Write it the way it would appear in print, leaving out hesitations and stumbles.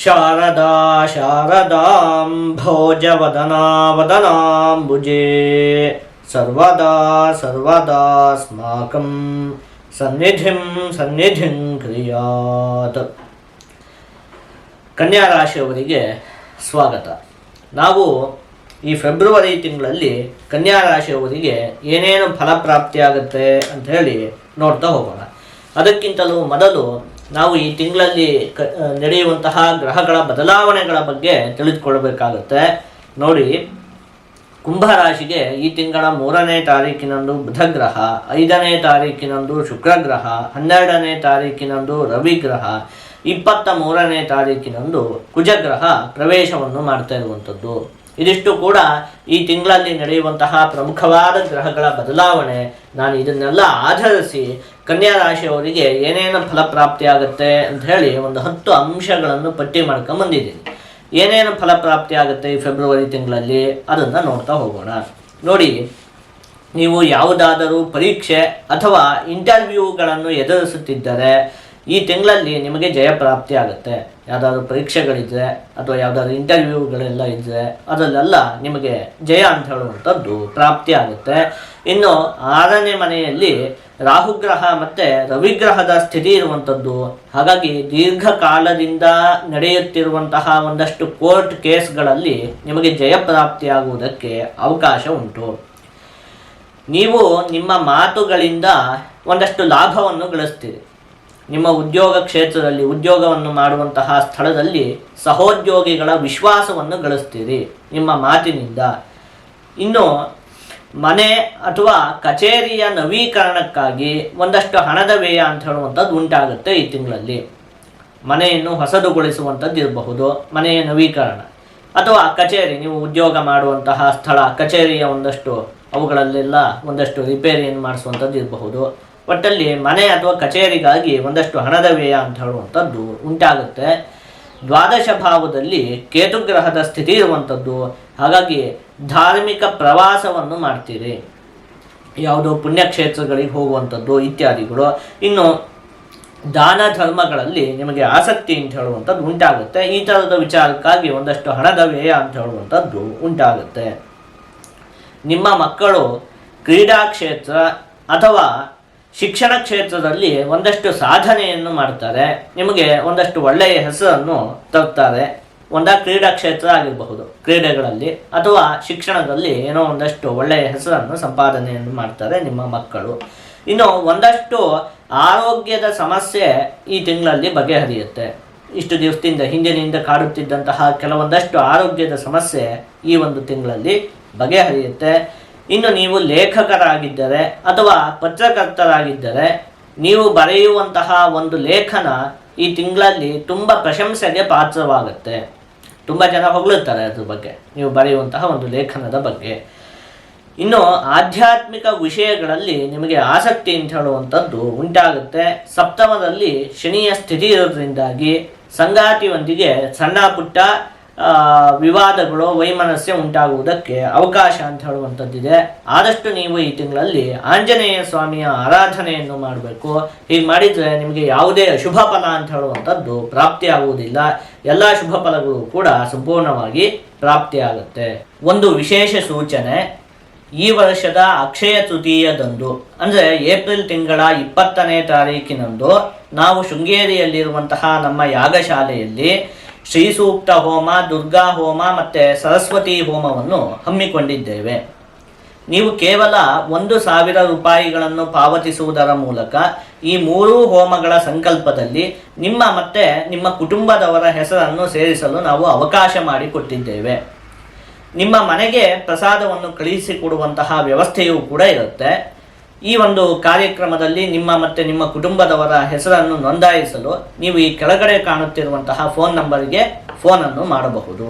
ಶಾರದಾ ಶಾರದಾಂ ಭೋಜವದನಾ ವದನಾಂಬುಜೇ ಸರ್ವದಾ ಸರ್ವದಾಸ್ಮಾಕಂ ಸನ್ನಿಧಿಂ ಸನ್ನಿಧಿಂ ಕ್ರಿಯಾತ್. ಕನ್ಯಾ ರಾಶಿಯವರಿಗೆ ಸ್ವಾಗತ. ನಾವು ಈ ಫೆಬ್ರವರಿ ತಿಂಗಳಲ್ಲಿ ಕನ್ಯಾ ರಾಶಿಯವರಿಗೆ ಏನೇನು ಫಲಪ್ರಾಪ್ತಿಯಾಗುತ್ತೆ ಅಂತ ಹೇಳಿ ನೋಡ್ತಾ ಹೋಗೋಣ. ಅದಕ್ಕಿಂತಲೂ ಮೊದಲು ನಾವು ಈ ತಿಂಗಳಲ್ಲಿ ನಡೆಯುವಂತಹ ಗ್ರಹಗಳ ಬದಲಾವಣೆಗಳ ಬಗ್ಗೆ ತಿಳಿದುಕೊಳ್ಳಬೇಕಾಗುತ್ತೆ. ನೋಡಿ, ಕುಂಭರಾಶಿಗೆ ಈ ತಿಂಗಳ 3ನೇ ತಾರೀಕಿನಂದು ಬುಧಗ್ರಹ, 5ನೇ ತಾರೀಕಿನಂದು ಶುಕ್ರಗ್ರಹ, 12ನೇ ತಾರೀಕಿನಂದು ರವಿಗ್ರಹ, 23ನೇ ತಾರೀಕಿನಂದು ಕುಜಗ್ರಹ ಪ್ರವೇಶವನ್ನು ಮಾಡ್ತಾ ಇರುವಂಥದ್ದು. ಇದಿಷ್ಟು ಕೂಡ ಈ ತಿಂಗಳಲ್ಲಿ ನಡೆಯುವಂತಹ ಪ್ರಮುಖವಾದ ಗ್ರಹಗಳ ಬದಲಾವಣೆ. ನಾನು ಇದನ್ನೆಲ್ಲ ಆಧರಿಸಿ ಕನ್ಯಾ ರಾಶಿಯವರಿಗೆ ಏನೇನು ಫಲಪ್ರಾಪ್ತಿಯಾಗುತ್ತೆ ಅಂತ ಹೇಳಿ ಒಂದು 10 ಅಂಶಗಳನ್ನು ಪಟ್ಟಿ ಮಾಡ್ಕೊಂಬಂದಿದ್ದೀನಿ. ಏನೇನು ಫಲಪ್ರಾಪ್ತಿ ಆಗುತ್ತೆ ಈ ಫೆಬ್ರವರಿ ತಿಂಗಳಲ್ಲಿ ಅದನ್ನು ನೋಡ್ತಾ ಹೋಗೋಣ. ನೋಡಿ, ನೀವು ಯಾವುದಾದರೂ ಪರೀಕ್ಷೆ ಅಥವಾ ಇಂಟರ್ವ್ಯೂಗಳನ್ನು ಎದುರಿಸುತ್ತಿದ್ದರೆ ಈ ತಿಂಗಳಲ್ಲಿ ನಿಮಗೆ ಜಯಪ್ರಾಪ್ತಿ ಆಗುತ್ತೆ. ಯಾವುದಾದ್ರು ಪರೀಕ್ಷೆಗಳಿದ್ದರೆ ಅಥವಾ ಯಾವುದಾದ್ರು ಇಂಟರ್ವ್ಯೂಗಳೆಲ್ಲ ಇದ್ದರೆ ಅದರಲ್ಲೆಲ್ಲ ನಿಮಗೆ ಜಯ ಅಂತ ಹೇಳುವಂಥದ್ದು ಪ್ರಾಪ್ತಿ ಆಗುತ್ತೆ. ಇನ್ನು 6ನೇ ಮನೆಯಲ್ಲಿ ರಾಹುಗ್ರಹ ಮತ್ತು ರವಿಗ್ರಹದ ಸ್ಥಿತಿ ಇರುವಂಥದ್ದು. ಹಾಗಾಗಿ ದೀರ್ಘಕಾಲದಿಂದ ನಡೆಯುತ್ತಿರುವಂತಹ ಒಂದಷ್ಟು ಕೋರ್ಟ್ ಕೇಸ್ಗಳಲ್ಲಿ ನಿಮಗೆ ಜಯಪ್ರಾಪ್ತಿಯಾಗುವುದಕ್ಕೆ ಅವಕಾಶ ಉಂಟು. ನೀವು ನಿಮ್ಮ ಮಾತುಗಳಿಂದ ಒಂದಷ್ಟು ಲಾಭವನ್ನು ಗಳಿಸ್ತೀರಿ. ನಿಮ್ಮ ಉದ್ಯೋಗ ಕ್ಷೇತ್ರದಲ್ಲಿ ಉದ್ಯೋಗವನ್ನು ಮಾಡುವಂತಹ ಸ್ಥಳದಲ್ಲಿ ಸಹೋದ್ಯೋಗಿಗಳ ವಿಶ್ವಾಸವನ್ನು ಗಳಿಸ್ತೀರಿ ನಿಮ್ಮ ಮಾತಿನಿಂದ. ಇನ್ನು ಮನೆ ಅಥವಾ ಕಚೇರಿಯ ನವೀಕರಣಕ್ಕಾಗಿ ಒಂದಷ್ಟು ಹಣದ ವ್ಯಯ ಅಂತ ಹೇಳುವಂಥದ್ದು ಉಂಟಾಗುತ್ತೆ ಈ ತಿಂಗಳಲ್ಲಿ. ಮನೆಯನ್ನು ಹೊಸದುಗೊಳಿಸುವಂಥದ್ದು ಇರಬಹುದು, ಮನೆಯ ನವೀಕರಣ, ಅಥವಾ ಕಚೇರಿ, ನೀವು ಉದ್ಯೋಗ ಮಾಡುವಂತಹ ಸ್ಥಳ ಕಚೇರಿಯ ಅವುಗಳಲ್ಲೆಲ್ಲ ಒಂದಷ್ಟು ರಿಪೇರಿಯನ್ನು ಮಾಡಿಸುವಂಥದ್ದು ಇರಬಹುದು. ಒಟ್ಟಲ್ಲಿ ಮನೆ ಅಥವಾ ಕಚೇರಿಗಾಗಿ ಒಂದಷ್ಟು ಹಣದ ವ್ಯಯ ಅಂತ ಹೇಳುವಂಥದ್ದು ಉಂಟಾಗುತ್ತೆ. ದ್ವಾದಶ ಭಾವದಲ್ಲಿ ಕೇತುಗ್ರಹದ ಸ್ಥಿತಿ ಇರುವಂಥದ್ದು. ಹಾಗಾಗಿ ಧಾರ್ಮಿಕ ಪ್ರವಾಸವನ್ನು ಮಾಡ್ತೀರಿ, ಯಾವುದೋ ಪುಣ್ಯಕ್ಷೇತ್ರಗಳಿಗೆ ಹೋಗುವಂಥದ್ದು ಇತ್ಯಾದಿಗಳು. ಇನ್ನು ದಾನ ಧರ್ಮಗಳಲ್ಲಿ ನಿಮಗೆ ಆಸಕ್ತಿ ಅಂತ ಹೇಳುವಂಥದ್ದು ಉಂಟಾಗುತ್ತೆ. ಈ ಥರದ ವಿಚಾರಕ್ಕಾಗಿ ಒಂದಷ್ಟು ಹಣದ ವ್ಯಯ ಅಂತ ಹೇಳುವಂಥದ್ದು ಉಂಟಾಗುತ್ತೆ. ನಿಮ್ಮ ಮಕ್ಕಳು ಕ್ರೀಡಾ ಕ್ಷೇತ್ರ ಅಥವಾ ಶಿಕ್ಷಣ ಕ್ಷೇತ್ರದಲ್ಲಿ ಒಂದಷ್ಟು ಸಾಧನೆಯನ್ನು ಮಾಡ್ತಾರೆ, ನಿಮಗೆ ಒಂದಷ್ಟು ಒಳ್ಳೆಯ ಹೆಸರನ್ನು ತರ್ತಾರೆ. ಕ್ರೀಡಾ ಕ್ಷೇತ್ರ ಆಗಿರಬಹುದು, ಕ್ರೀಡೆಗಳಲ್ಲಿ ಅಥವಾ ಶಿಕ್ಷಣದಲ್ಲಿ ಏನೋ ಒಂದಷ್ಟು ಒಳ್ಳೆಯ ಹೆಸರನ್ನು ಸಂಪಾದನೆಯನ್ನು ಮಾಡ್ತಾರೆ ನಿಮ್ಮ ಮಕ್ಕಳು. ಇನ್ನು ಒಂದಷ್ಟು ಆರೋಗ್ಯದ ಸಮಸ್ಯೆ ಈ ತಿಂಗಳಲ್ಲಿ ಬಗೆಹರಿಯುತ್ತೆ. ಇಷ್ಟು ದಿವಸದಿಂದ ಹಿಂದಿನಿಂದ ಕಾಡುತ್ತಿದ್ದಂತಹ ಕೆಲವೊಂದಷ್ಟು ಆರೋಗ್ಯದ ಸಮಸ್ಯೆ ಈ ಒಂದು ತಿಂಗಳಲ್ಲಿ ಬಗೆಹರಿಯುತ್ತೆ. ಇನ್ನು ನೀವು ಲೇಖಕರಾಗಿದ್ದರೆ ಅಥವಾ ಪತ್ರಕರ್ತರಾಗಿದ್ದರೆ ನೀವು ಬರೆಯುವಂತಹ ಒಂದು ಲೇಖನ ಈ ತಿಂಗಳಲ್ಲಿ ತುಂಬ ಪ್ರಶಂಸೆಗೆ ಪಾತ್ರವಾಗುತ್ತೆ. ತುಂಬ ಜನ ಹೊಗಳುತ್ತಾರೆ ಅದ್ರ ಬಗ್ಗೆ, ನೀವು ಬರೆಯುವಂತಹ ಒಂದು ಲೇಖನದ ಬಗ್ಗೆ. ಇನ್ನು ಆಧ್ಯಾತ್ಮಿಕ ವಿಷಯಗಳಲ್ಲಿ ನಿಮಗೆ ಆಸಕ್ತಿ ಅಂತ ಹೇಳುವಂಥದ್ದು ಉಂಟಾಗುತ್ತೆ. ಸಪ್ತಮದಲ್ಲಿ ಶನಿಯ ಸ್ಥಿತಿ ಇರೋದ್ರಿಂದಾಗಿ ಸಂಗಾತಿಯೊಂದಿಗೆ ಸಣ್ಣ ಪುಟ್ಟ ವಿವಾದಗಳು, ವೈಮನಸ್ಯ ಉಂಟಾಗುವುದಕ್ಕೆ ಅವಕಾಶ ಅಂತ ಹೇಳುವಂಥದ್ದಿದೆ. ಆದಷ್ಟು ನೀವು ಈ ತಿಂಗಳಲ್ಲಿ ಆಂಜನೇಯ ಸ್ವಾಮಿಯ ಆರಾಧನೆಯನ್ನು ಮಾಡಬೇಕು. ಹೀಗೆ ಮಾಡಿದರೆ ನಿಮಗೆ ಯಾವುದೇ ಅಶುಭ ಫಲ ಅಂತ ಹೇಳುವಂಥದ್ದು ಪ್ರಾಪ್ತಿಯಾಗುವುದಿಲ್ಲ. ಎಲ್ಲ ಶುಭ ಫಲಗಳು ಕೂಡ ಸಂಪೂರ್ಣವಾಗಿ ಪ್ರಾಪ್ತಿಯಾಗುತ್ತೆ. ಒಂದು ವಿಶೇಷ ಸೂಚನೆ, ಈ ವರ್ಷದ ಅಕ್ಷಯ ತೃತೀಯದಂದು ಅಂದರೆ ಏಪ್ರಿಲ್ ತಿಂಗಳ 20ನೇ ತಾರೀಕಿನಂದು ನಾವು ಶೃಂಗೇರಿಯಲ್ಲಿರುವಂತಹ ನಮ್ಮ ಯಾಗಶಾಲೆಯಲ್ಲಿ ಶ್ರೀ ಸೂಕ್ತ ಹೋಮ, ದುರ್ಗಾ ಹೋಮ ಮತ್ತು ಸರಸ್ವತಿ ಹೋಮವನ್ನು ಹಮ್ಮಿಕೊಂಡಿದ್ದೇವೆ. ನೀವು ಕೇವಲ 1,000 ರೂಪಾಯಿಗಳನ್ನು ಪಾವತಿಸುವುದರ ಮೂಲಕ ಈ 3 ಹೋಮಗಳ ಸಂಕಲ್ಪದಲ್ಲಿ ನಿಮ್ಮ ಮತ್ತು ನಿಮ್ಮ ಕುಟುಂಬದವರ ಹೆಸರನ್ನು ಸೇರಿಸಲು ನಾವು ಅವಕಾಶ ಮಾಡಿಕೊಟ್ಟಿದ್ದೇವೆ. ನಿಮ್ಮ ಮನೆಗೆ ಪ್ರಸಾದವನ್ನು ಕಳುಹಿಸಿಕೊಡುವಂತಹ ವ್ಯವಸ್ಥೆಯೂ ಕೂಡ ಇರುತ್ತೆ. ಈ ಒಂದು ಕಾರ್ಯಕ್ರಮದಲ್ಲಿ ನಿಮ್ಮ ಮತ್ತು ನಿಮ್ಮ ಕುಟುಂಬದವರ ಹೆಸರನ್ನು ನೋಂದಾಯಿಸಲು ನೀವು ಈ ಕೆಳಗಡೆ ಕಾಣುತ್ತಿರುವಂತಹ ಫೋನ್ ನಂಬರಿಗೆ ಫೋನನ್ನು ಮಾಡಬಹುದು.